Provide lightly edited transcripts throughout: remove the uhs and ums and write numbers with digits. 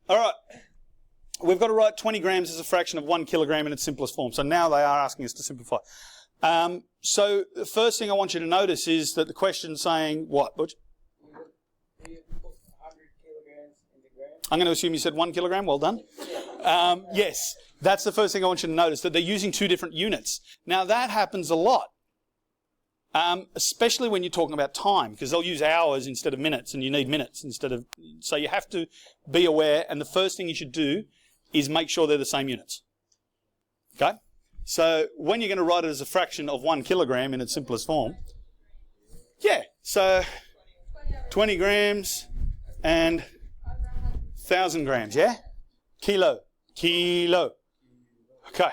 All right. We've got to write 20 grams as a fraction of 1 kilogram in its simplest form. So now they are asking us to simplify. So the first thing I want you to notice is that the question's saying what, Butch? I'm going to assume you said 1 kilogram. Well done. Yes, that's the first thing I want you to notice, that they're using two different units. Now, that happens a lot, especially when you're talking about time, because they'll use hours instead of minutes, and you need minutes instead of... So you have to be aware, and the first thing you should do is make sure they're the same units. Okay? So when you're going to write it as a fraction of 1 kilogram in its simplest form, yeah, so 20 grams and 1,000 grams, yeah? Kilo. Okay.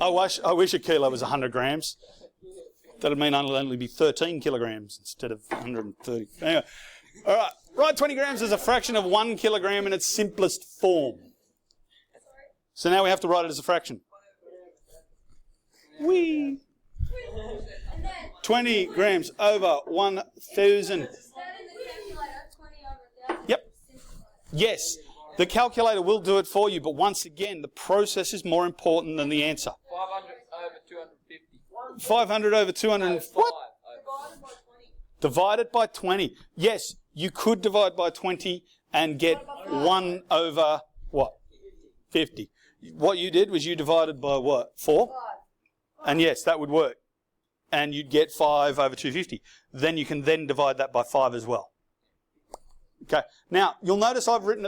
I wish a kilo was 100 grams. That would mean it'll only be 13 kilograms instead of 130. Anyway, all right. Write 20 grams as a fraction of 1 kilogram in its simplest form. So now we have to write it as a fraction. 20 grams over 1,000. Yep. Yes. The calculator will do it for you, but once again, the process is more important than the answer. 500 over 250. 500 over 200. What? Divide it by 20. Yes, you could divide by 20 and get 1 over what? 50. What you did was you divided by what? 4? And yes, that would work. And you'd get 5 over 250. Then you can then divide that by 5 as well. Okay. Now, you'll notice I've written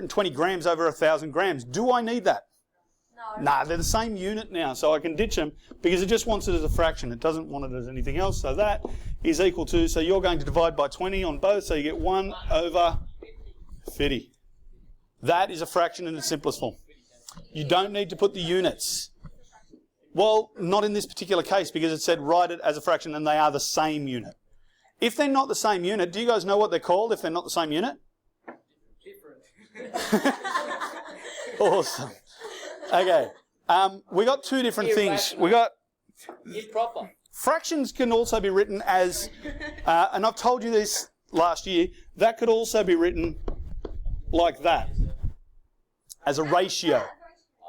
20 grams over 1,000 grams. Do I need that? No. Nah, they're the same unit now, so I can ditch them because it just wants it as a fraction. It doesn't want it as anything else. So that is equal to, so you're going to divide by 20 on both, so you get 1 over 50. That is a fraction in its simplest form. You don't need to put the units. Well, not in this particular case because it said write it as a fraction and they are the same unit. If they're not the same unit, do you guys know what they're called if they're not the same unit? Different. Awesome. Okay. We got two different things. We got... Improper. Fractions can also be written as, and I've told you this last year, that could also be written like that, as a ratio.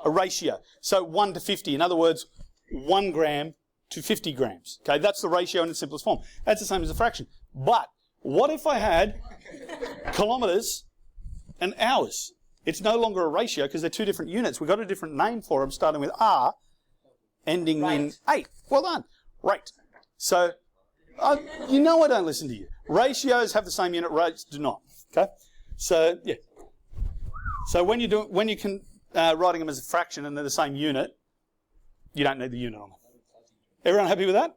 A ratio. So 1 to 50. In other words, 1 gram to 50 grams. Okay, that's the ratio in its simplest form. That's the same as a fraction. But what if I had kilometres and hours? It's no longer a ratio because they're two different units. We've got a different name for them, starting with R, ending in 8. Well done. Rate. So, you know I don't listen to you. Ratios have the same unit, rates do not. Okay? So, yeah. So when you're writing them as a fraction and they're the same unit, you don't need the unit on them. Everyone happy with that?